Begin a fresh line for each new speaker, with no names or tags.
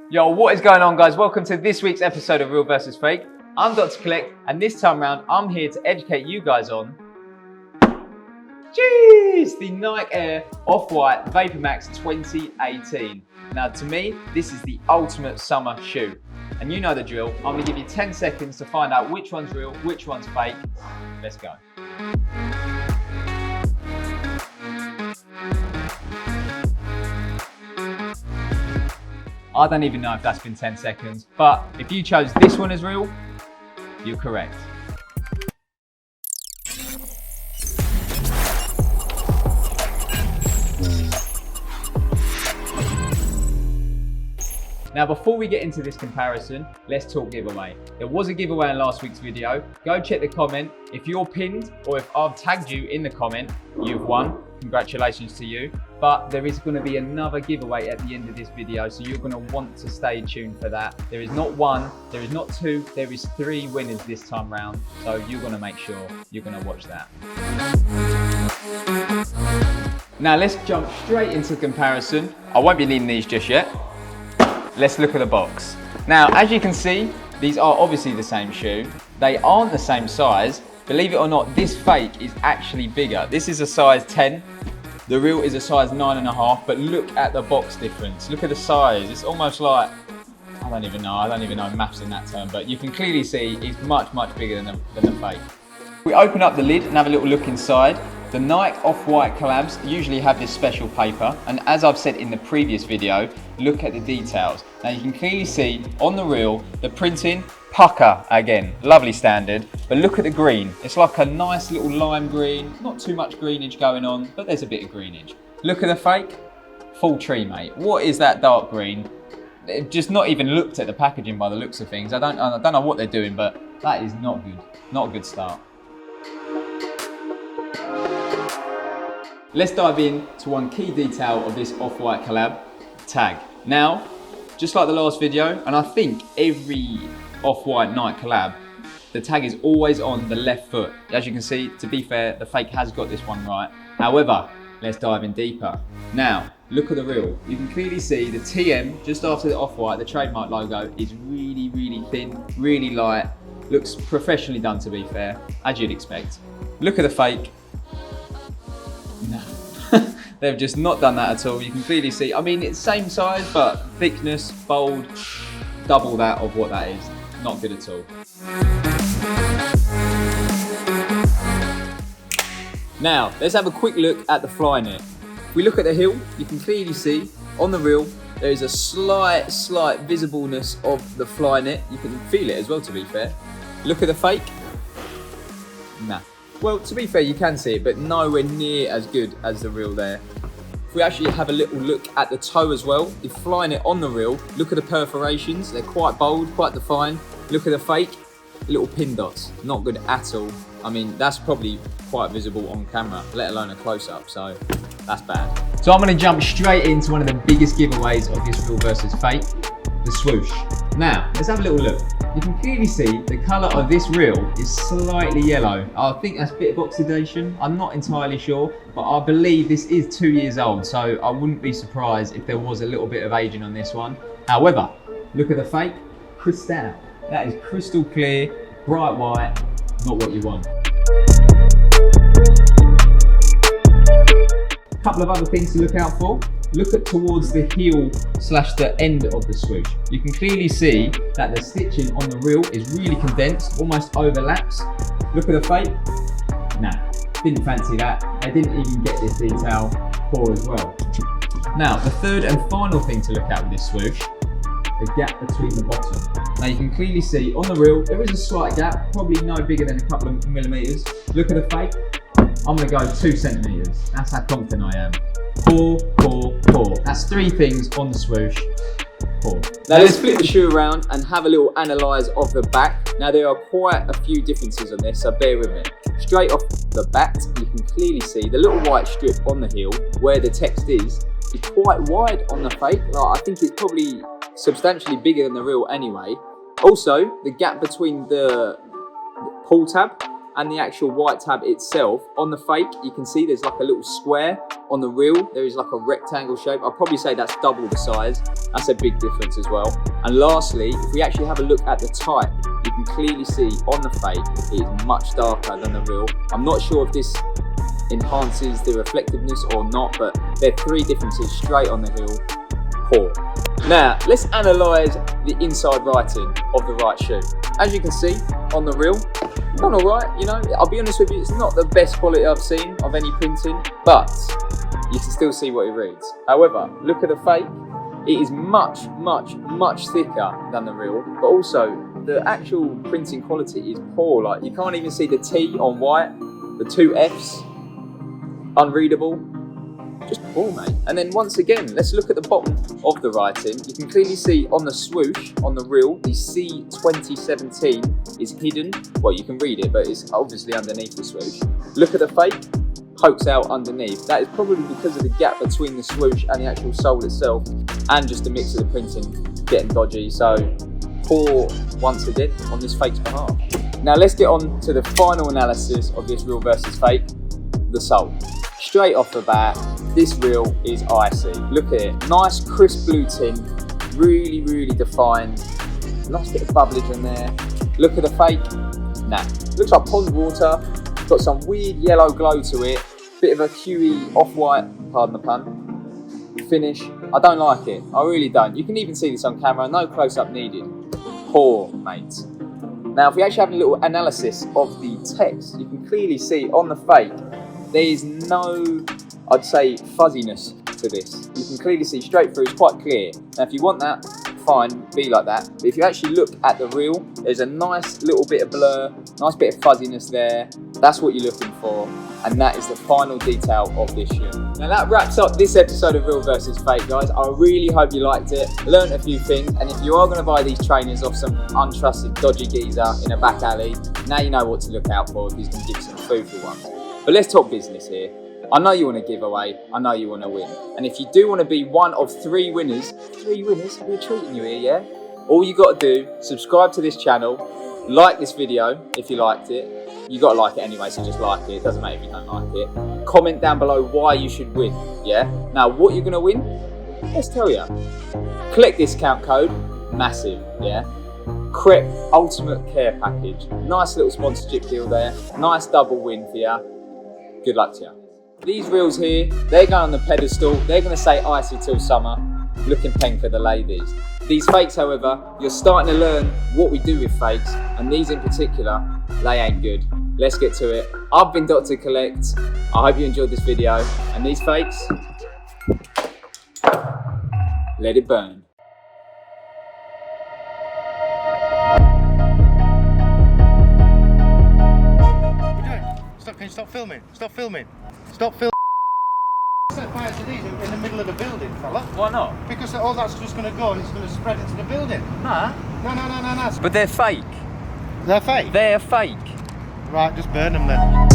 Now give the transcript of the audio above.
Yo, what is going on, guys? Welcome to this week's episode of Real vs Fake. I'm Dr. Klekt, and this time round, I'm here to educate you guys on the Nike Air Off-White Vapormax 2018. Now, to me, this is the ultimate summer shoe. And you know the drill. I'm gonna give you 10 seconds to find out which one's real, which one's fake. Let's go. I don't even know if that's been 10 seconds, but if you chose this one as real, you're correct. Now, before we get into this comparison, let's talk giveaway. There was a giveaway in last week's video. Go check the comment. If you're pinned or if I've tagged you in the comment, you've won. Congratulations to you. But there is going to be another giveaway at the end of this video, so you're going to want to stay tuned for that. There is not one, there is not two, there is 3 winners this time round. So you're going to make sure you're going to watch that. Now let's jump straight into the comparison. I won't be needing these just yet. Let's look at the box. Now, as you can see, these are obviously the same shoe. They aren't the same size. Believe it or not, this fake is actually bigger. This is a size 10. The real is a size 9.5, but look at the box difference. Look at the size. It's almost like, I don't even know maths in that term, but you can clearly see it's much, much bigger than the fake. We open up the lid and have a little look inside. The Nike Off-White collabs usually have this special paper, and as I've said in the previous video, look at the details. Now you can clearly see on the reel, the printing, pucker again, lovely standard, but look at the green. It's like a nice little lime green, not too much greenage going on, but there's a bit of greenage. Look at the fake, full tree, mate. What is that dark green? They've just not even looked at the packaging by the looks of things. I don't know what they're doing, but that is not good, not a good start. Let's dive in to one key detail of this Off-White collab, tag. Now, just like the last video, and I think every Off-White Nike collab, the tag is always on the left foot. As you can see, to be fair, the fake has got this one right. However, let's dive in deeper. Now, look at the reel. You can clearly see the TM, just after the Off-White, the trademark logo, is really, really thin, really light. Looks professionally done, to be fair, as you'd expect. Look at the fake. No, they've just not done that at all. You can clearly see, I mean, it's same size, but thickness, bold, double that of what that is. Not good at all. Now, let's have a quick look at the fly net. If we look at the heel, you can clearly see on the reel, there is a slight visibleness of the fly net. You can feel it as well, to be fair. Look at the fake. Nah. Well, to be fair, you can see it, but nowhere near as good as the reel there. If we actually have a little look at the toe as well, if flying it on the reel, look at the perforations. They're quite bold, quite defined. Look at the fake, little pin dots. Not good at all. I mean, that's probably quite visible on camera, let alone a close-up, so that's bad. So I'm gonna jump straight into one of the biggest giveaways of this real versus fake, the swoosh. Now, let's have a little look. You can clearly see the colour of this reel is slightly yellow. I think that's a bit of oxidation. I'm not entirely sure, but I believe this is 2 years old, so I wouldn't be surprised if there was a little bit of aging on this one. However, look at the fake, crystal. That is crystal clear, bright white, not what you want. A couple of other things to look out for. Look at towards the heel / the end of the swoosh. You can clearly see that the stitching on the reel is really condensed, almost overlaps. Look at the fake. Nah, didn't fancy that. They didn't even get this detail for as well. Now, the third and final thing to look at with this swoosh, the gap between the bottom. Now you can clearly see on the reel, there is a slight gap, probably no bigger than a couple of millimeters. Look at the fake. I'm gonna go 2 centimeters. That's how confident I am. 4, 4, 4. That's 3 things on the swoosh. 4. Now let's flip the shoe around and have a little analyse of the back. Now there are quite a few differences on this, so bear with me. Straight off the bat, you can clearly see the little white strip on the heel where the text is quite wide on the fake. Like, I think it's probably substantially bigger than the real anyway. Also, the gap between the pull tab and the actual white tab itself. On the fake, you can see there's like a little square. On the real, there is like a rectangle shape. I'd probably say that's double the size. That's a big difference as well. And lastly, if we actually have a look at the type, you can clearly see on the fake, it is much darker than the real. I'm not sure if this enhances the reflectiveness or not, but there are 3 differences straight on the heel. Poor. Now, let's analyse the inside writing of the right shoe. As you can see on the real, done alright, you know, I'll be honest with you, it's not the best quality I've seen of any printing, but you can still see what it reads. However, look at the fake, it is much thicker than the real, but also the actual printing quality is poor. Like, you can't even see the T on white, the 2 Fs, unreadable. Just poor, mate. And then once again, let's look at the bottom of the writing. You can clearly see on the swoosh, on the real, the C2017 is hidden. Well, you can read it, but it's obviously underneath the swoosh. Look at the fake, pokes out underneath. That is probably because of the gap between the swoosh and the actual sole itself, and just a mix of the printing getting dodgy. So poor once again on this fake's behalf. Now let's get on to the final analysis of this real versus fake, the sole. Straight off the bat, this reel is icy. Look at it, nice crisp blue tint, really defined. Nice bit of bubblage in there. Look at the fake, nah. Looks like pond water, got some weird yellow glow to it. Bit of a huey off-white, pardon the pun, finish. I don't like it, I really don't. You can even see this on camera, no close-up needed. Poor, mate. Now if we actually have a little analysis of the text, you can clearly see on the fake, there is no, I'd say, fuzziness to this. You can clearly see straight through, it's quite clear. Now if you want that, fine, be like that. But if you actually look at the real, there's a nice little bit of blur, nice bit of fuzziness there. That's what you're looking for. And that is the final detail of this shoe. Now that wraps up this episode of Real versus Fake, guys. I really hope you liked it, learned a few things, and if you are going to buy these trainers off some untrusted dodgy geezer in a back alley, now you know what to look out for if he's going to give you some food ones. But let's talk business here. I know you want to give away, I know you want to win. And if you do want to be one of 3 winners, we're treating you here, yeah? All you got to do, subscribe to this channel, like this video if you liked it. You got to like it anyway, so just like it. It doesn't matter if you don't like it. Comment down below why you should win, yeah? Now, what you're going to win? Let's tell you. Klekt discount code, massive, yeah? Klekt Ultimate Care Package. Nice little sponsorship deal there. Nice double win for you. Good luck to you. These reels here, they're going on the pedestal. They're going to say icy till summer. Looking peng for the ladies. These fakes, however, you're starting to learn what we do with fakes, and these in particular, they ain't good. Let's get to it. I've been Dr. Klekt. I hope you enjoyed this video. And these fakes, let it burn.
Can you stop filming? Stop filming. Stop filming. Set fire to these in the middle of the building, fella.
Why not?
Because all that's just going to go and it's going to spread into the building.
Nah.
No.
But they're fake.
They're fake?
They're fake.
Right, just burn them then.